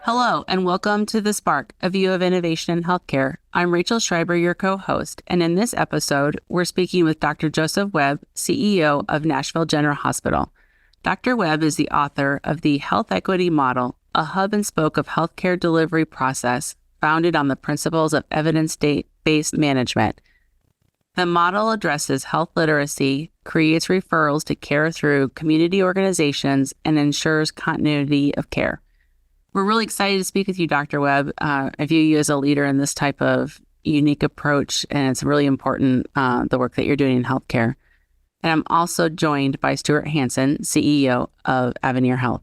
Hello, and welcome to The Spark, a view of innovation in healthcare. I'm Rachel Schreiber, your co-host, and in this episode, we're speaking with Dr. Joseph Webb, CEO of Nashville General Hospital. Dr. Webb is the author of the Health Equity Model, a hub and spoke of healthcare delivery process founded on the principles of evidence-based management. The model addresses health literacy, creates referrals to care through community organizations, and ensures continuity of care. We're really excited to speak with you, Dr. Webb. I view you as a leader in this type of unique approach, and it's really important, the work that you're doing in healthcare. And I'm also joined by Stuart Hansen, CEO of Avenir Health.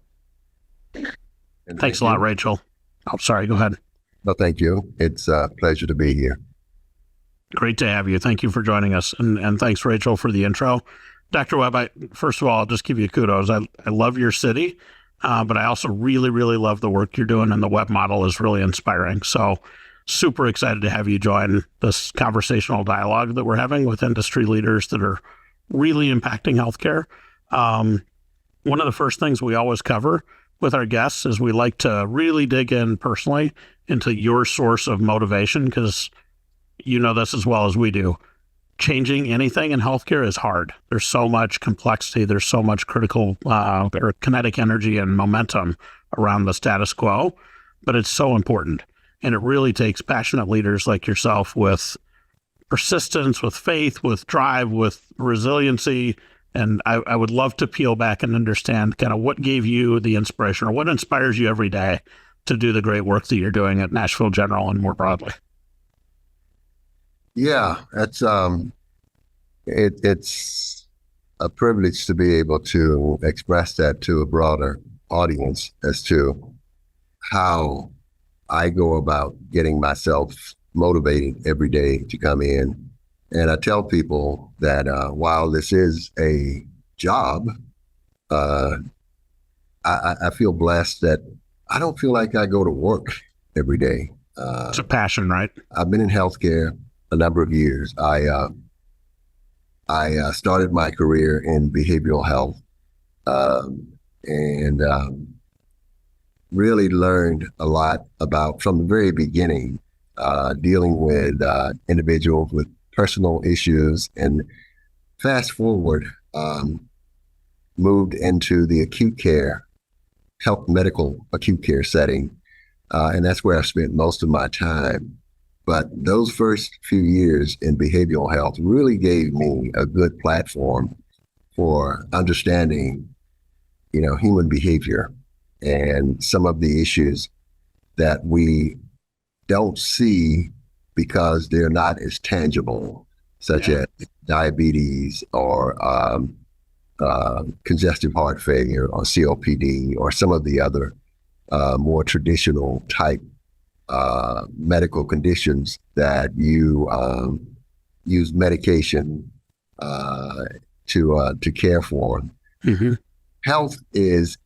Thanks a lot, Rachel. Oh, sorry, go ahead. No, thank you. It's a pleasure to be here. Great to have you. Thank you for joining us. And thanks, Rachel, for the intro. Dr. Webb, first of all, I'll just give you kudos. I love your city. But I also really, really love the work you're doing, and the Webb model is really inspiring. So super excited to have you join this conversational dialogue that we're having with industry leaders that are really impacting healthcare. One of the first things we always cover with our guests is we like to really dig in personally into your source of motivation, because you know this as well as we do. Changing anything in healthcare is hard. There's so much complexity. There's so much critical or kinetic energy and momentum around the status quo, but it's so important. And it really takes passionate leaders like yourself with persistence, with faith, with drive, with resiliency. And I would love to peel back and understand kind of what gave you the inspiration, or what inspires you every day to do the great work that you're doing at Nashville General and more broadly. Yeah, that's it's a privilege to be able to express that to a broader audience as to how I go about getting myself motivated every day to come in. And I tell people that while this is a job, I feel blessed that I don't feel like I go to work every day. It's a passion, right? I've been in healthcare a number of years. I started my career in behavioral health, and really learned a lot about, from the very beginning, dealing with individuals with personal issues, and fast forward, moved into the acute care, medical acute care setting, and that's where I spent most of my time. But those first few years in behavioral health really gave me a good platform for understanding, human behavior and some of the issues that we don't see because they're not as tangible, such as diabetes or congestive heart failure or COPD or some of the other more traditional type medical conditions that you use medication to care for. Mm-hmm. Health is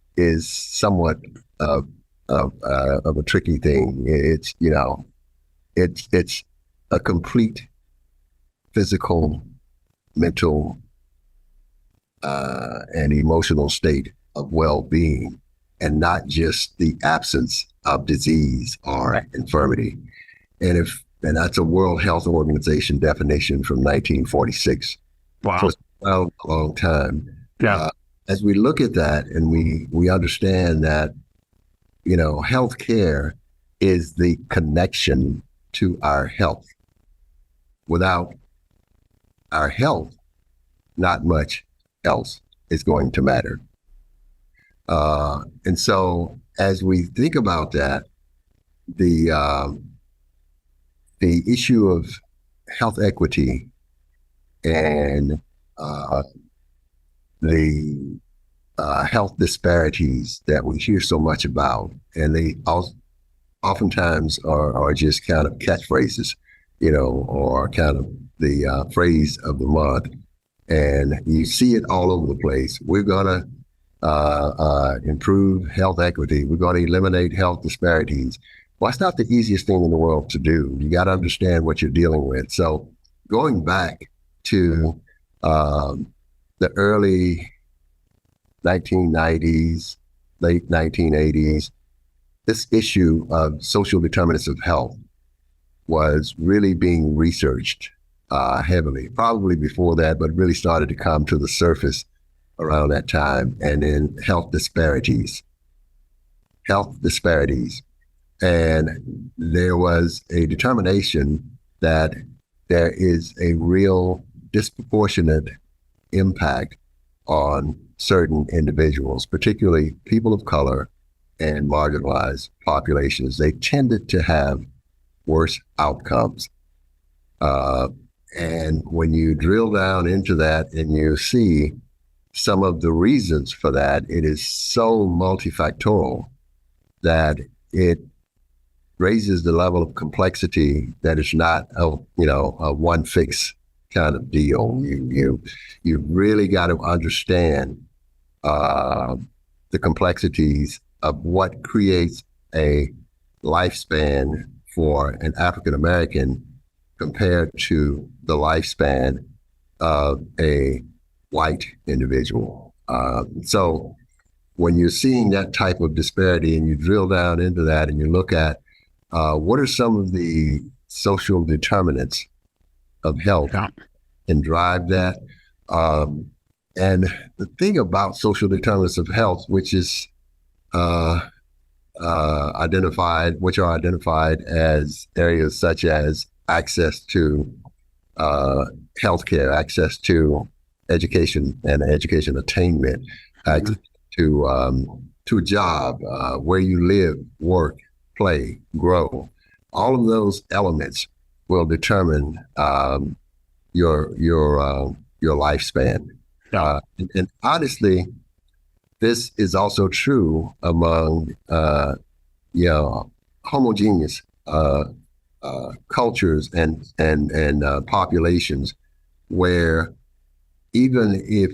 somewhat of a tricky thing. It's a complete physical, mental, and emotional state of well-being, and not just the absence of disease or infirmity. And that's a World Health Organization definition from 1946. Wow. So it's a long time. Yeah. As we look at that, and we understand that, healthcare is the connection to our health. Without our health, not much else is going to matter. And so as we think about that, the issue of health equity and the health disparities that we hear so much about, and they oftentimes are just kind of catchphrases, or kind of the phrase of the month, and you see it all over the place. We're gonna improve health equity. We're going to eliminate health disparities. Well, it's not the easiest thing in the world to do. You got to understand what you're dealing with. So going back to the early 1990s, late 1980s, this issue of social determinants of health was really being researched heavily, probably before that, but really started to come to the surface around that time. And then health disparities. And there was a determination that there is a real disproportionate impact on certain individuals, particularly people of color and marginalized populations. They tended to have worse outcomes. And when you drill down into that and you see some of the reasons for that, it is so multifactorial that it raises the level of complexity that is not a one fix kind of deal. You really got to understand the complexities of what creates a lifespan for an African American compared to the lifespan of a white individual. So when you're seeing that type of disparity and you drill down into that and you look at what are some of the social determinants of health and drive that. And the thing about social determinants of health, which are identified as areas such as access to healthcare, access to education and education attainment, access to a job, where you live, work, play, grow. All of those elements will determine your lifespan. Yeah. And honestly, this is also true among homogeneous cultures and populations, where even if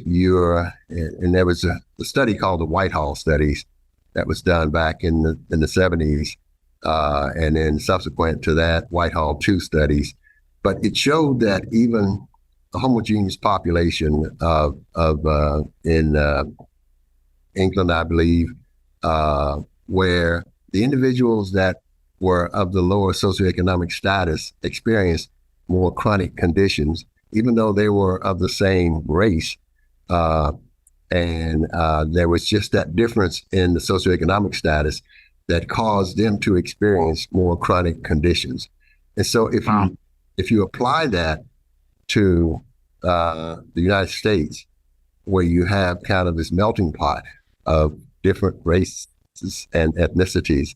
and there was a study called the Whitehall studies that was done back in the 70s, and then subsequent to that, Whitehall 2 studies, but it showed that even a homogeneous population in England, I believe, where the individuals that were of the lower socioeconomic status experienced more chronic conditions, even though they were of the same race. And there was just that difference in the socioeconomic status that caused them to experience more chronic conditions. And so if you apply that to the United States, where you have kind of this melting pot of different races and ethnicities,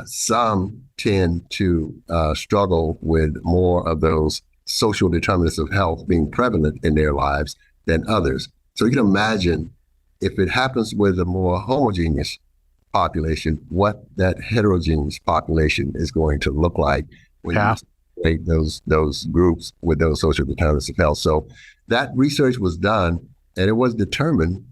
some tend to struggle with more of those social determinants of health being prevalent in their lives than others. So you can imagine if it happens with a more homogeneous population, what that heterogeneous population is going to look like when you separate those groups with those social determinants of health. So that research was done, and it was determined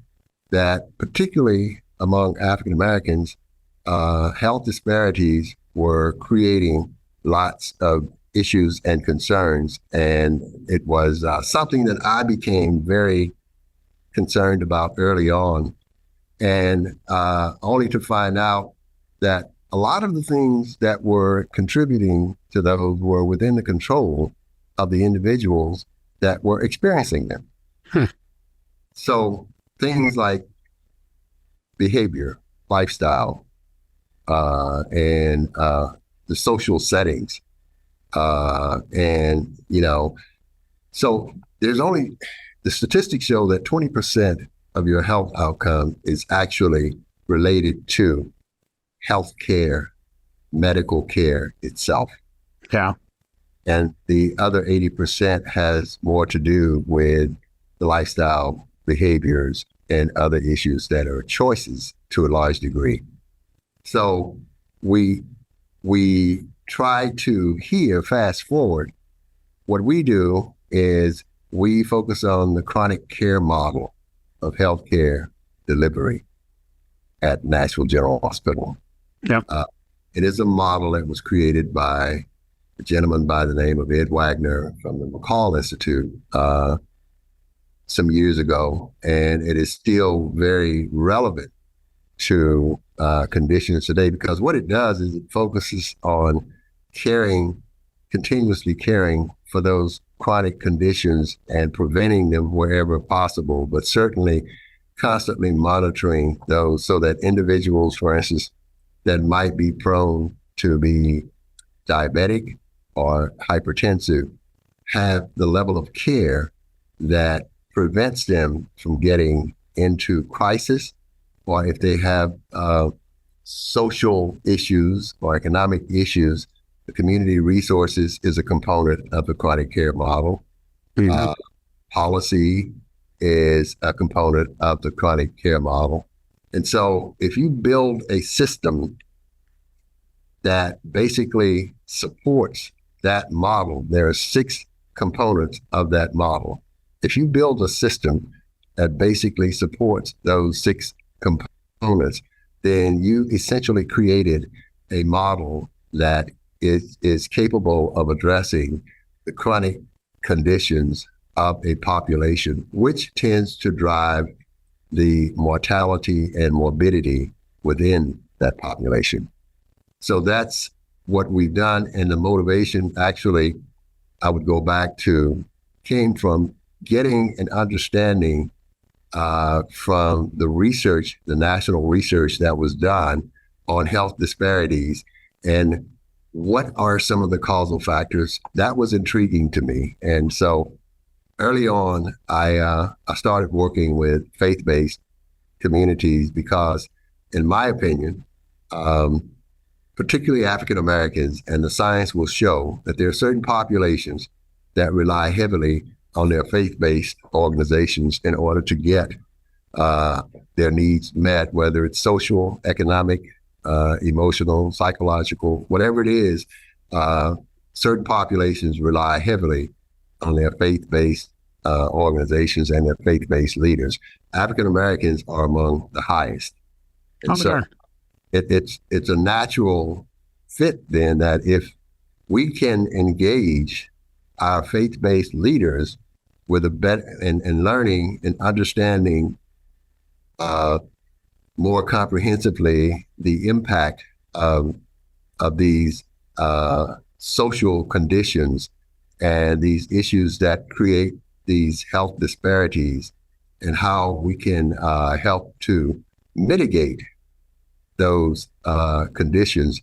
that particularly among African Americans, health disparities were creating lots of issues and concerns. And it was something that I became very concerned about early on, and only to find out that a lot of the things that were contributing to those were within the control of the individuals that were experiencing them. So things like behavior, lifestyle, and the social settings, and so the statistics show that 20% of your health outcome is actually related to health care, medical care itself. Yeah. And the other 80% has more to do with the lifestyle, behaviors, and other issues that are choices to a large degree. So we try to fast forward. What we do is we focus on the chronic care model of healthcare delivery at Nashville General Hospital. Yeah. It is a model that was created by a gentleman by the name of Ed Wagner from the McCall Institute some years ago, and it is still very relevant to conditions today, because what it does is it focuses on continuously caring for those chronic conditions and preventing them wherever possible, but certainly constantly monitoring those so that individuals, for instance, that might be prone to be diabetic or hypertensive have the level of care that prevents them from getting into crisis, or if they have social issues or economic issues, the community resources is a component of the chronic care model. Mm-hmm. Policy is a component of the chronic care model. And so if you build a system that basically supports that model, there are 6 components of that model. If you build a system that basically supports those 6 components, then you essentially created a model that is capable of addressing the chronic conditions of a population, which tends to drive the mortality and morbidity within that population. So that's what we've done. And the motivation, actually, I would go back to, came from getting an understanding from the research, the national research that was done on health disparities and what are some of the causal factors. That was intriguing to me. And so early on, I started working with faith-based communities because, in my opinion, particularly African Americans, and the science will show that there are certain populations that rely heavily on their faith-based organizations in order to get their needs met, whether it's social, economic, emotional, psychological, whatever it is. Certain populations rely heavily on their faith-based organizations and their faith-based leaders. African Americans are among the highest. And so it's a natural fit then that if we can engage our faith-based leaders with a better and learning and understanding more comprehensively the impact of these social conditions and these issues that create these health disparities, and how we can help to mitigate those conditions,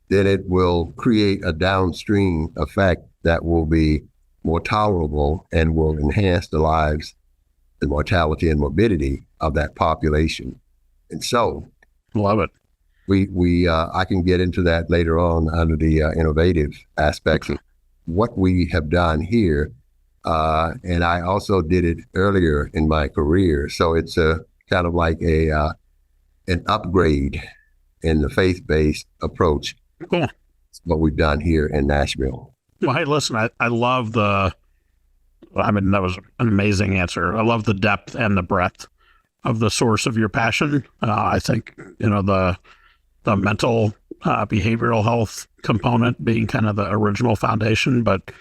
then it will create a downstream effect that will be more tolerable and will enhance the lives, the mortality and morbidity of that population. And so, love it. I can get into that later on under the innovative aspects of what we have done here. And I also did it earlier in my career. So it's a kind of like an upgrade in the faith-based approach. Cool. That's what we've done here in Nashville. Well, hey, listen, I love that was an amazing answer. I love the depth and the breadth of the source of your passion. I think, the mental behavioral health component being kind of the original foundation, but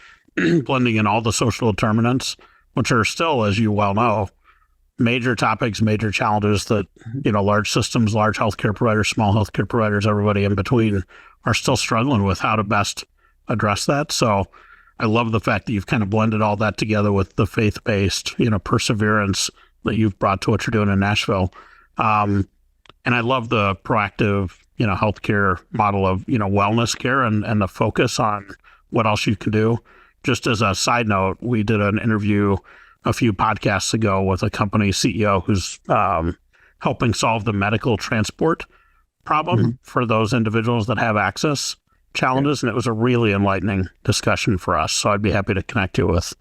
blending in all the social determinants, which are still, as you well know, major topics, major challenges that, large systems, large healthcare providers, small healthcare providers, everybody in between are still struggling with how to best address that. So I love the fact that you've kind of blended all that together with the faith-based, perseverance that you've brought to what you're doing in Nashville. And I love the proactive, healthcare model of, wellness care and the focus on what else you can do. Just as a side note, we did an interview a few podcasts ago with a company CEO who's helping solve the medical transport problem for those individuals that have access challenges. And it was a really enlightening discussion for us. So I'd be happy to connect you with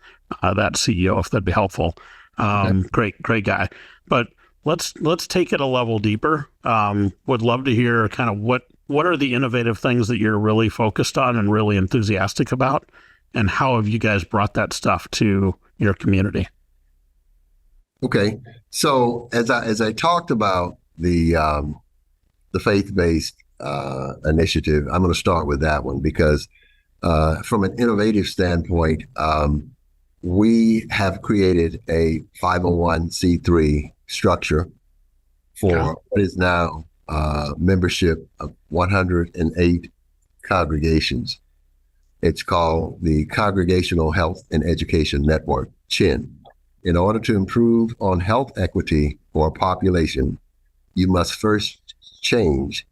that CEO if that'd be helpful. Great guy. But let's take it a level deeper. Would love to hear kind of what are the innovative things that you're really focused on and really enthusiastic about, and how have you guys brought that stuff to your community? Okay, so as I talked about the faith-based initiative, I'm going to start with that one because from an innovative standpoint, we have created a 501c3 structure for what is now membership of 108 congregations. It's called the Congregational Health and Education Network, CHIN. In order to improve on health equity for a population, you must first change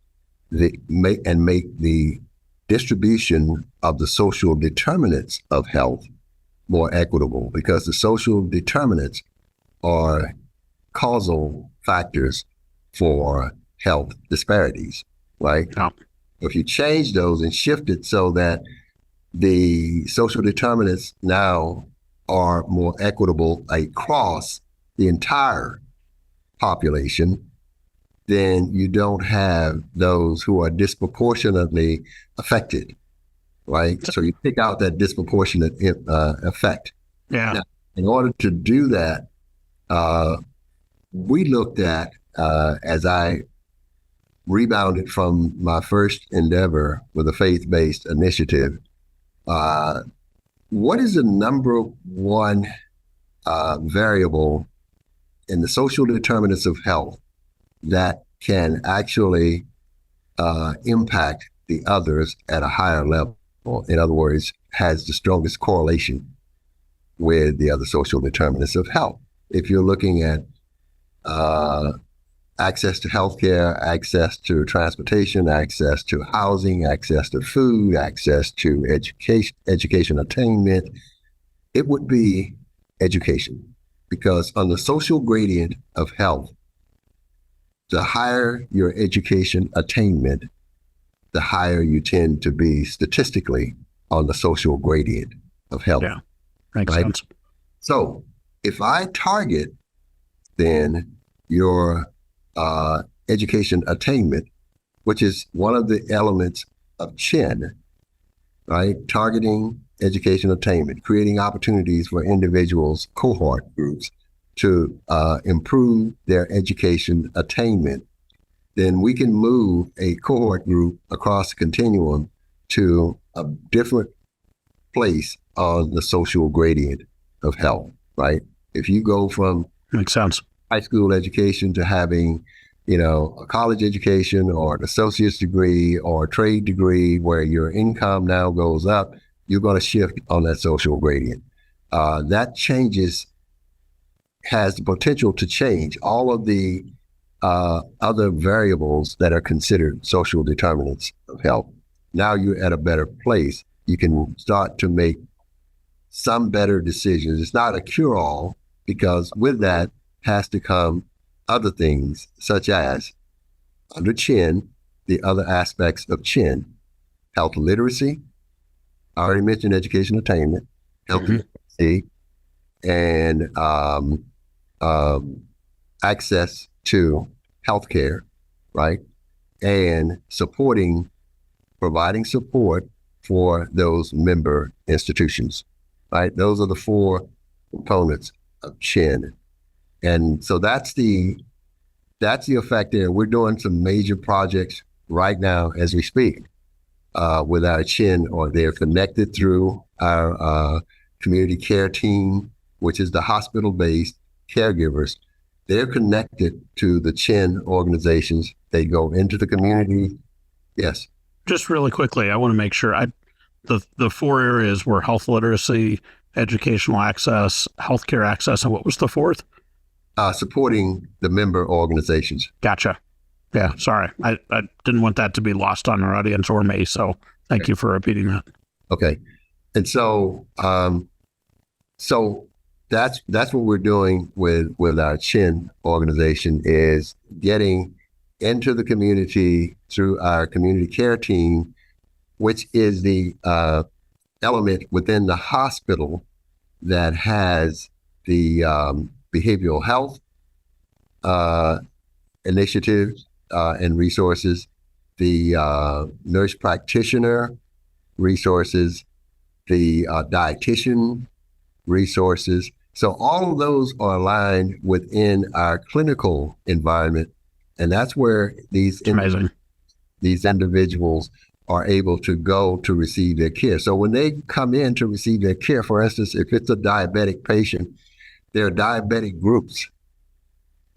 make the distribution of the social determinants of health more equitable, because the social determinants are causal factors for health disparities, right? Yeah. If you change those and shift it so that the social determinants now are more equitable across the entire population, then you don't have those who are disproportionately affected, right? So you pick out that disproportionate effect. Yeah. Now, in order to do that, we looked at, as I rebounded from my first endeavor with a faith-based initiative, what is the number one variable in the social determinants of health that can actually impact the others at a higher level? In other words, has the strongest correlation with the other social determinants of health. If you're looking at access to healthcare, access to transportation, access to housing, access to food, access to education attainment, it would be education. Because on the social gradient of health, the higher your education attainment, the higher you tend to be statistically on the social gradient of health. Yeah, makes right? sense. So if I target then your education attainment, which is one of the elements of CHIN, right? Targeting education attainment, creating opportunities for individuals, cohort groups to improve their education attainment, then we can move a cohort group across the continuum to a different place on the social gradient of health, right? If you go from Makes sense. high school education to having, a college education or an associate's degree or a trade degree where your income now goes up, you're going to shift on that social gradient. That has the potential to change all of the other variables that are considered social determinants of health. Now you're at a better place. You can start to make some better decisions. It's not a cure-all, because with that has to come other things, such as under CHIN, the other aspects of CHIN, health literacy. I already mentioned education attainment, health literacy, and access to healthcare, right? And providing support for those member institutions, right? Those are the four components of CHIN. And so that's the effect there. We're doing some major projects right now as we speak with our CHIN, or they're connected through our community care team, which is the hospital-based caregivers. They're connected to the CHIN organizations. They go into the community. Yes. Just really quickly, I want to make sure the four areas were health literacy, educational access, healthcare access, and what was the fourth? Supporting the member organizations. Gotcha. Yeah, sorry. I didn't want that to be lost on our audience or me, so thank you for repeating that. Okay. And so that's what we're doing with our CHIN organization, is getting into the community through our community care team, which is the element within the hospital that has the behavioral health initiatives and resources, the nurse practitioner resources, the dietitian resources. So all of those are aligned within our clinical environment, and that's where these individuals are able to go to receive their care. So when they come in to receive their care, for instance, if it's a diabetic patient, there are diabetic groups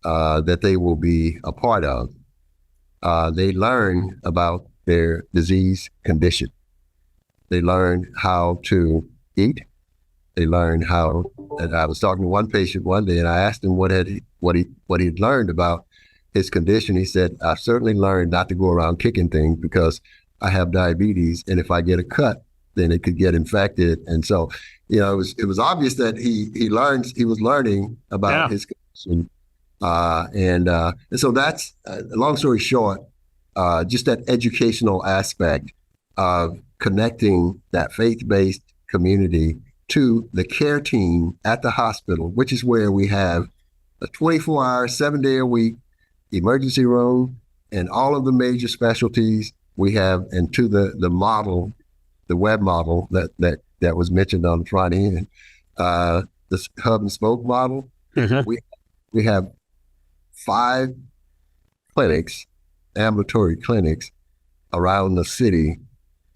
that they will be a part of. they learn about their disease condition. They learn how to eat. They learn how. And I was talking to one patient one day, and I asked him what he'd learned about his condition. He said, "I've certainly learned not to go around kicking things because I have diabetes, and if I get a cut, then it could get infected." And so, it was obvious that he was learning about his condition, and so that's long story short, just that educational aspect of connecting that faith-based community to the care team at the hospital, which is where we have a 24-hour, 7-day-a-week emergency room and all of the major specialties we have, and to the model, the Webb model that was mentioned on the front end, the hub and spoke model. Mm-hmm. We have 5 clinics, ambulatory clinics around the city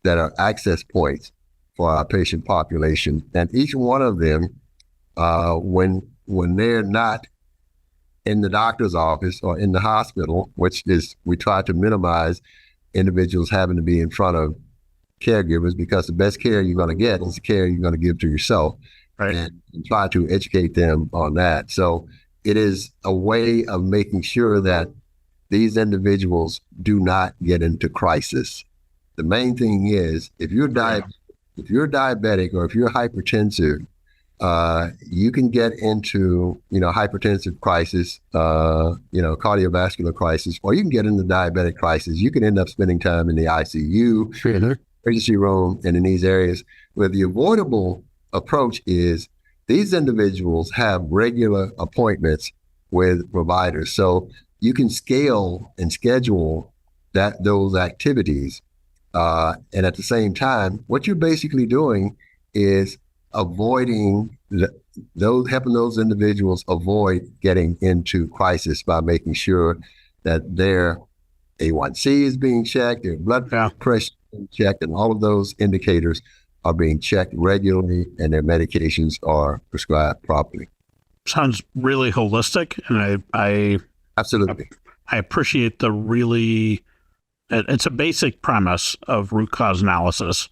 that are access points for our patient population. And each one of them, when they're not in the doctor's office or in the hospital, which is, we try to minimize individuals having to be in front of caregivers, because the best care you're going to get is the care you're going to give to yourself, right? And try to educate them on that. So it is a way of making sure that these individuals do not get into crisis. The main thing is, if you're diabetic or if you're hypertensive, you can get into, hypertensive crisis, cardiovascular crisis, or you can get into diabetic crisis. You can end up spending time in the ICU, emergency room, and in these areas where the avoidable approach is these individuals have regular appointments with providers. So you can scale and schedule those activities. And at the same time, what you're basically doing is avoiding helping those individuals avoid getting into crisis by making sure that their A1C is being checked, their blood pressure is being checked, and all of those indicators are being checked regularly, and their medications are prescribed properly. Sounds really holistic, and I absolutely. I appreciate it's a basic premise of root cause analysis,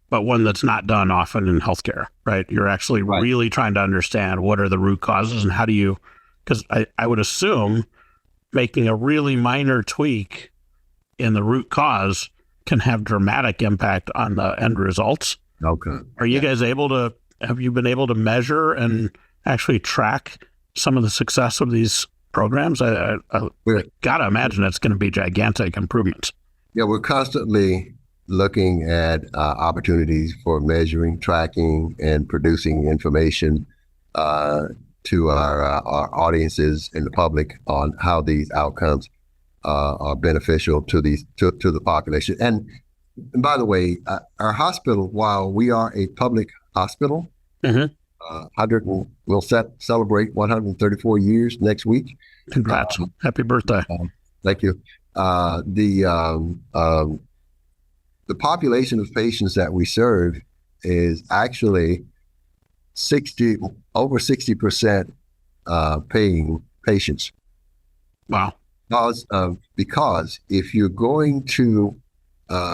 but one that's not done often in healthcare, right? You're actually really trying to understand what are the root causes and how do you, because I would assume making a really minor tweak in the root cause can have dramatic impact on the end results. Okay. Are you guys have you been able to measure and actually track some of the success of these programs? I got to imagine it's going to be gigantic improvements. Yeah, we're constantly looking at opportunities for measuring, tracking, and producing information to our audiences and the public on how these outcomes are beneficial to the population. And by the way, our hospital, while we are a public hospital, we'll celebrate 134 years next week. Congrats! Happy birthday! Thank you. The population of patients that we serve is actually over 60% paying patients. Wow. Because if you're going to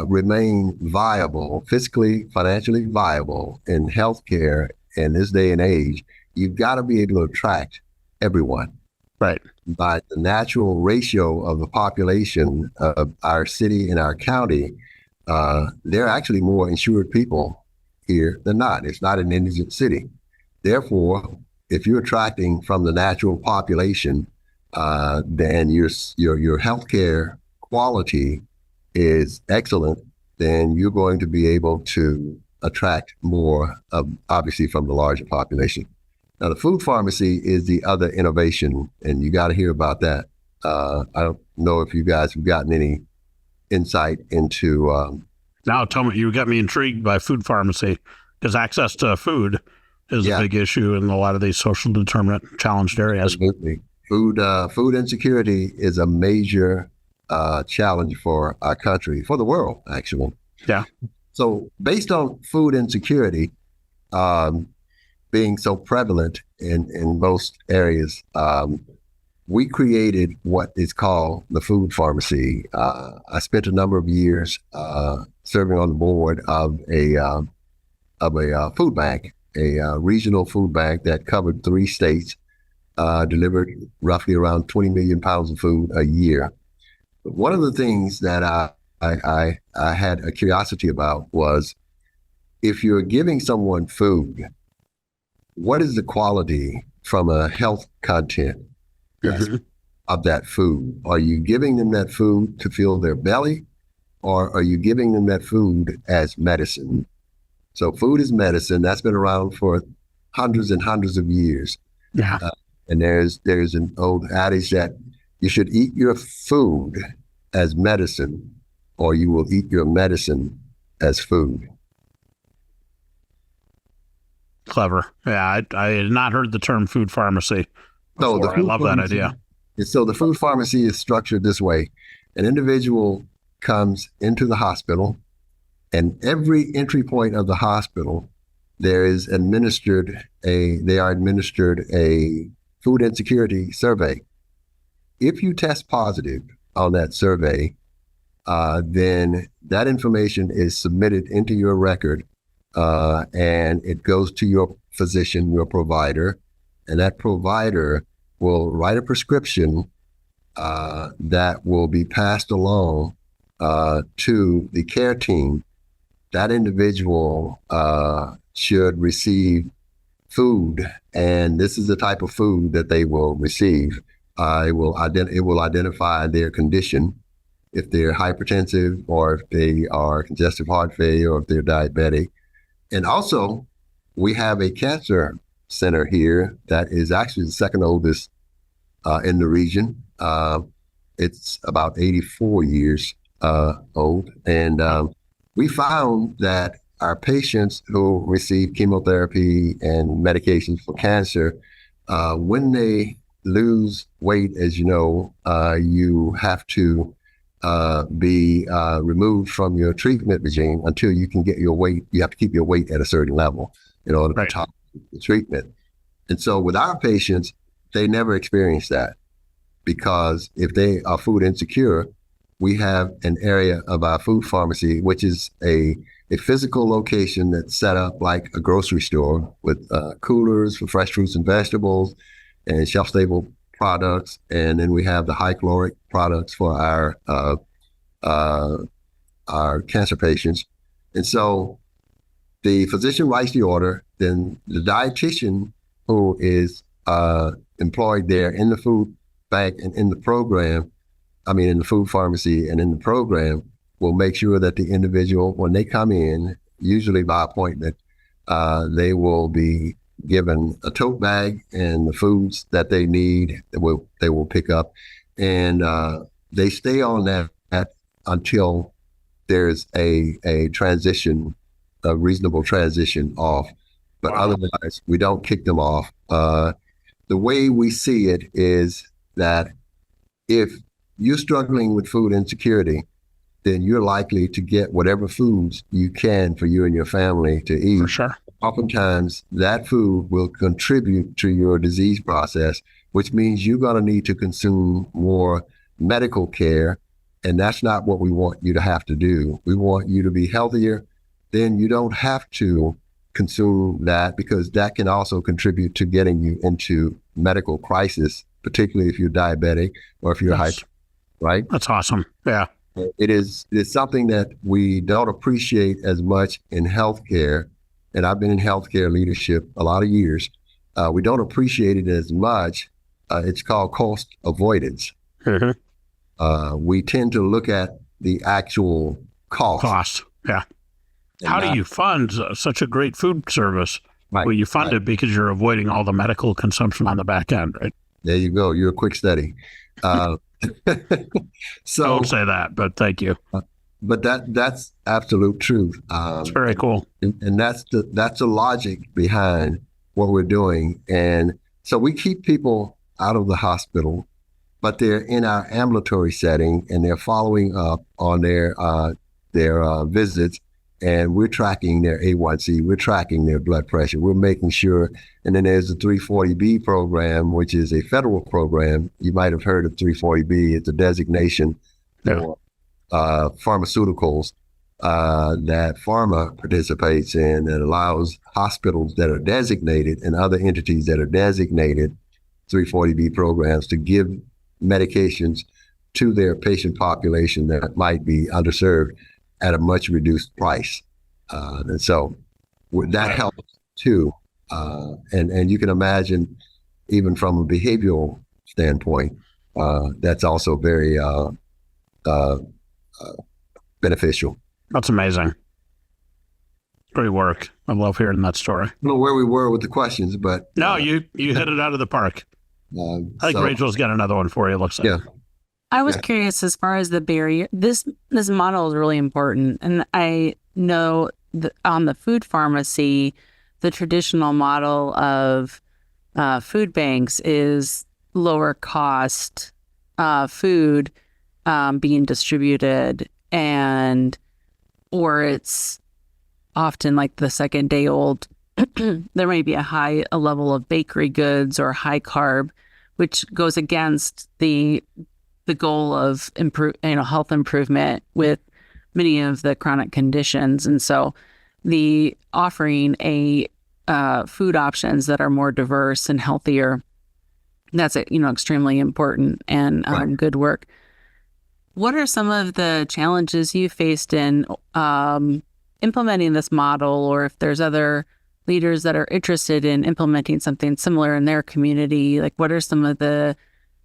remain viable, fiscally, financially viable in healthcare in this day and age, you've got to be able to attract everyone. Right. By the natural ratio of the population of our city and our county, there are actually more insured people here than not. It's not an indigent city. Therefore, if you're attracting from the natural population, then your healthcare quality is excellent, then you're going to be able to attract more, obviously, from the larger population. Now, the food pharmacy is the other innovation, and you got to hear about that. I don't know if you guys have gotten any insight into. Now, tell me, you got me intrigued by food pharmacy, because access to food is a big issue in a lot of these social determinant challenged areas. Absolutely. Food insecurity is a major challenge for our country, for the world, actually. Yeah. So based on food insecurity being so prevalent in most areas, we created what is called the food pharmacy. I spent a number of years serving on the board of a food bank, a regional food bank that covered 3 states, delivered roughly around 20 million pounds of food a year. But one of the things that I had a curiosity about was, if you're giving someone food, what is the quality from a health content of that food? Are you giving them that food to fill their belly, or are you giving them that food as medicine? So food is medicine. That's been around for hundreds and hundreds of years. Yeah. And there's an old adage that you should eat your food as medicine, or you will eat your medicine as food. Clever. Yeah, I had not heard the term food pharmacy before. I love that idea. So the food pharmacy is structured this way. An individual comes into the hospital, and every entry point of the hospital, they are administered a food insecurity survey. If you test positive on that survey, then that information is submitted into your record, and it goes to your physician, your provider, and that provider will write a prescription that will be passed along to the care team. That individual should receive food, and this is the type of food that they will receive. It will identify their condition, if they're hypertensive, or if they are congestive heart failure, or if they're diabetic. And also, we have a cancer center here that is actually the second oldest in the region. It's about 84 years old. And we found that our patients who receive chemotherapy and medications for cancer, when they lose weight, as you know, you have to be removed from your treatment regime until you can get your weight. You have to keep your weight at a certain level in order to tolerate the treatment. And so with our patients, they never experience that, because if they are food insecure, we have an area of our food pharmacy, which is a physical location that's set up like a grocery store with coolers for fresh fruits and vegetables and shelf-stable products. And then we have the high caloric products for our cancer patients. And so the physician writes the order, then the dietitian who is employed there in the food bank and in the program, in the food pharmacy and in the program, will make sure that the individual, when they come in, usually by appointment, they will be given a tote bag and the foods that they need, they will pick up. And they stay on that until there's a transition, a reasonable transition off. But otherwise, we don't kick them off. The way we see it is that if you're struggling with food insecurity, then you're likely to get whatever foods you can for you and your family to eat. For sure. Oftentimes, that food will contribute to your disease process, which means you're going to need to consume more medical care. And that's not what we want you to have to do. We want you to be healthier. Then you don't have to consume that, because that can also contribute to getting you into medical crisis, particularly if you're diabetic or if you're hyper, right? That's awesome. Yeah. It's something that we don't appreciate as much in healthcare. And I've been in healthcare leadership a lot of years. We don't appreciate it as much. It's called cost avoidance. Mm-hmm. We tend to look at the actual cost. Yeah. How do you fund such a great food service? Right, well, you fund it because you're avoiding all the medical consumption on the back end, right? There you go. You're a quick study. So don't say that, but thank you. But that's absolute truth. It's very cool. And that's the logic behind what we're doing. And so we keep people out of the hospital, but they're in our ambulatory setting and they're following up on their visits. and we're tracking their A1C, we're tracking their blood pressure, we're making sure. And then there's the 340B program, which is a federal program. You might have heard of 340B. It's a designation for pharmaceuticals that pharma participates in, that allows hospitals that are designated and other entities that are designated 340B programs to give medications to their patient population that might be underserved at a much reduced price. And so that helps too. And you can imagine, even from a behavioral standpoint, that's also very beneficial. That's amazing. Great work. I love hearing that story. I don't know where we were with the questions, but no, you hit it out of the park. I think Rachel's got another one for you. Looks like. Yeah. I was curious as far as the barrier. This model is really important, and I know that on the food pharmacy, the traditional model of food banks is lower cost food being distributed, or it's often like the second day old. There may be a level of bakery goods or high carb, which goes against the goal of health improvement with many of the chronic conditions. And so the offering food right. that are more diverse and healthier, that's extremely important and good work. What are some of the challenges you faced in implementing this model, or if there's other leaders that are interested in implementing something similar in their community? Like, what are some of the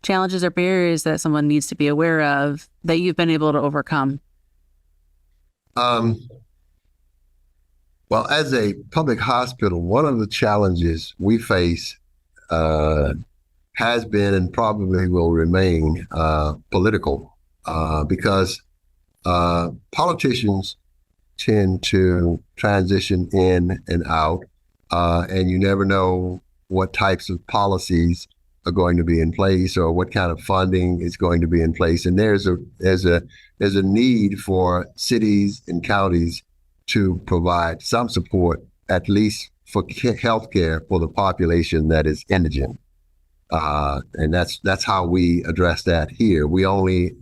challenges or barriers that someone needs to be aware of that you've been able to overcome? Well, as a public hospital, one of the challenges we face has been and probably will remain political, because politicians tend to transition in and out, and you never know what types of policies are going to be in place or what kind of funding is going to be in place. And there's a need for cities and counties to provide some support, at least for healthcare for the population that is indigent. And that's how we address that here. We only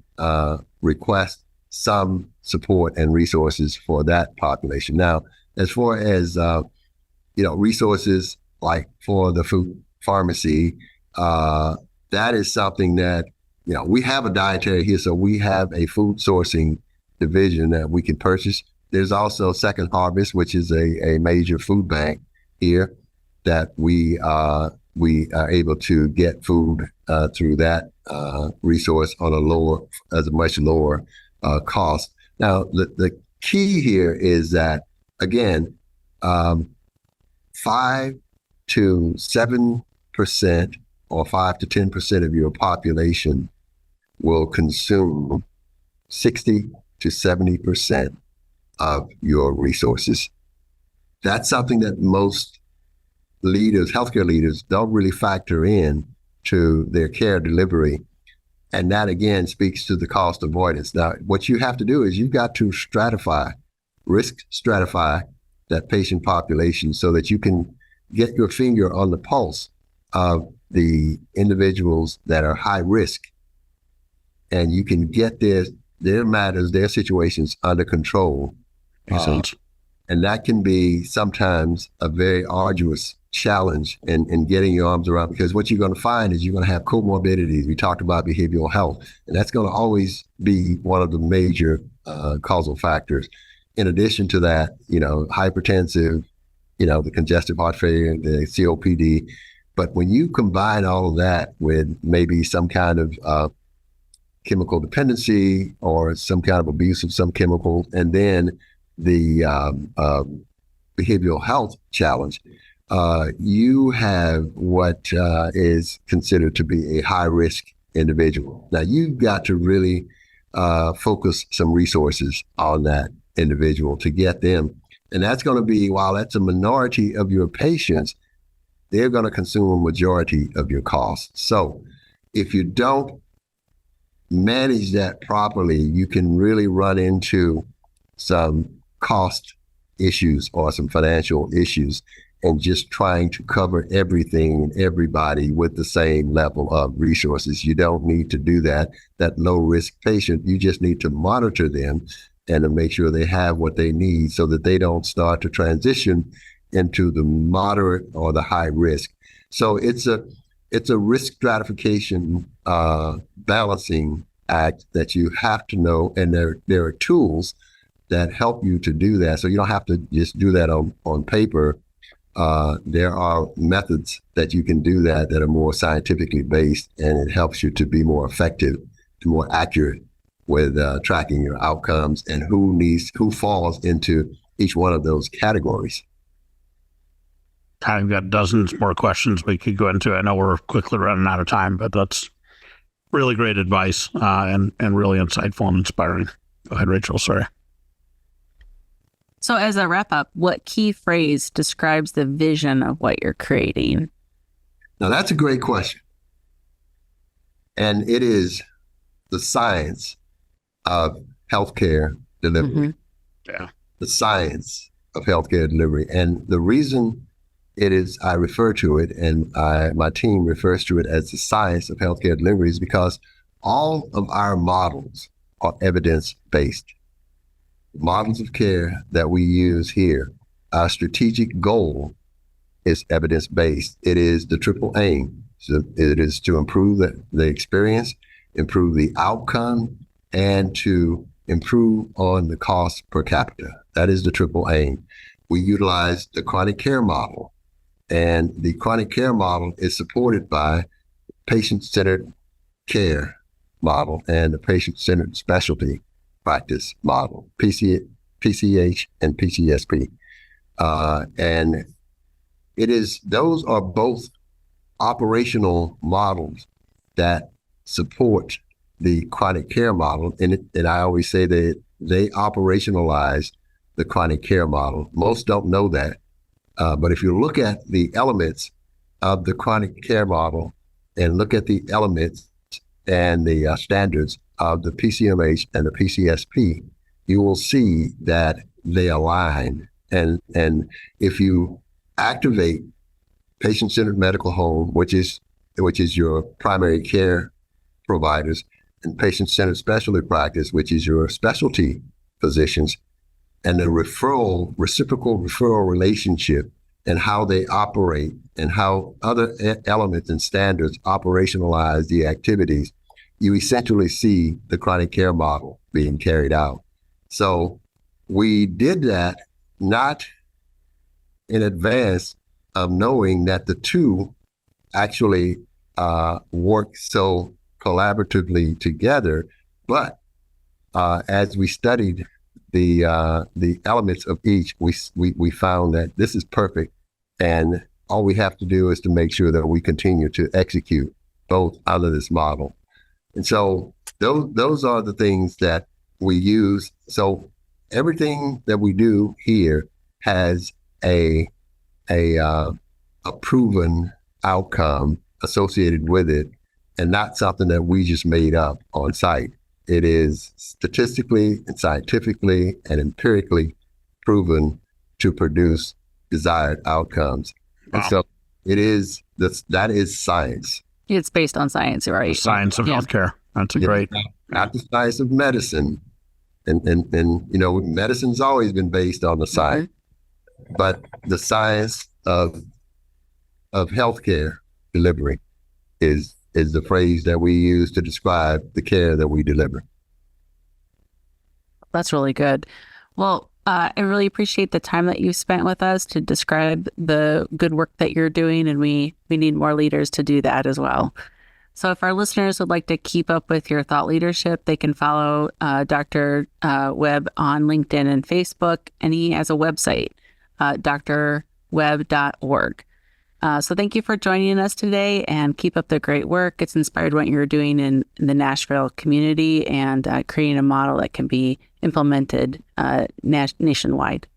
request some support and resources for that population. Now, as far as resources like for the food pharmacy, that is something that, we have a dietary here, so we have a food sourcing division that we can purchase. There's also Second Harvest, which is a major food bank here that we are able to get food through that resource on a much lower cost. Now, the key here is that, again, 5 to 7% or 5 to 10% of your population will consume 60 to 70% of your resources. That's something that most leaders, healthcare leaders, don't really factor in to their care delivery. And that, again, speaks to the cost avoidance. Now, what you have to do is you've got to risk stratify that patient population so that you can get your finger on the pulse of the individuals that are high risk, and you can get their matters, their situations under control. And that can be sometimes a very arduous challenge in getting your arms around, because what you're going to find is you're going to have comorbidities. We talked about behavioral health, and that's going to always be one of the major causal factors. In addition to that, hypertensive, the congestive heart failure, the COPD. But when you combine all of that with maybe some kind of chemical dependency or some kind of abuse of some chemical, and then the behavioral health challenge, you have what is considered to be a high-risk individual. Now, you've got to really focus some resources on that individual to get them. And that's going to be, while that's a minority of your patients, they're going to consume a majority of your costs. So if you don't manage that properly, you can really run into some cost issues or some financial issues and just trying to cover everything and everybody with the same level of resources. You don't need to do that. That low risk patient, you just need to monitor them and to make sure they have what they need so that they don't start to transition into the moderate or the high risk. So it's a risk stratification balancing act that you have to know, and there are tools that help you to do that. So you don't have to just do that on paper. There are methods that you can do that are more scientifically based, and it helps you to be more effective, to more accurate with tracking your outcomes and who falls into each one of those categories. I've got dozens more questions we could go into. I know we're quickly running out of time, but that's really great advice and really insightful and inspiring. Go ahead, Rachel. Sorry. So as a wrap up, what key phrase describes the vision of what you're creating? Now, that's a great question. And it is the science of healthcare delivery. Yeah. The science of healthcare delivery. And the reason it is, I refer to it, and my team refers to it as the science of healthcare delivery, is because all of our models are evidence-based. Models of care that we use here, our strategic goal is evidence-based. It is the triple aim. So it is to improve the experience, improve the outcome, and to improve on the cost per capita. That is the triple aim. We utilize the chronic care model, and the chronic care model is supported by patient-centered care model and the patient-centered specialty practice model, PCH and PCSP. And those are both operational models that support the chronic care model. And I always say that they operationalize the chronic care model. Most don't know that. But if you look at the elements of the chronic care model and look at the elements and the standards of the PCMH and the PCSP, you will see that they align. And if you activate patient-centered medical home, which is your primary care providers, and patient-centered specialty practice, which is your specialty physicians, and the reciprocal referral relationship and how they operate and how other elements and standards operationalize the activities, you essentially see the chronic care model being carried out. So we did that not in advance of knowing that the two actually work so collaboratively together, but as we studied the elements of each, we found that this is perfect, and all we have to do is to make sure that we continue to execute both under this model. And so those are the things that we use. So everything that we do here has a proven outcome associated with it, and not something that we just made up on site. It is statistically and scientifically and empirically proven to produce desired outcomes. Wow. And so that is science. It's based on science, right? The science of healthcare. That's great. Not the science of medicine. And medicine's always been based on the science, but the science of healthcare delivery is the phrase that we use to describe the care that we deliver. That's really good. Well, I really appreciate the time that you spent with us to describe the good work that you're doing, and we need more leaders to do that as well. So if our listeners would like to keep up with your thought leadership, they can follow Dr. Webb on LinkedIn and Facebook, and he has a website, drwebb.org. So thank you for joining us today, and keep up the great work. It's inspired what you're doing in the Nashville community and creating a model that can be implemented nationwide.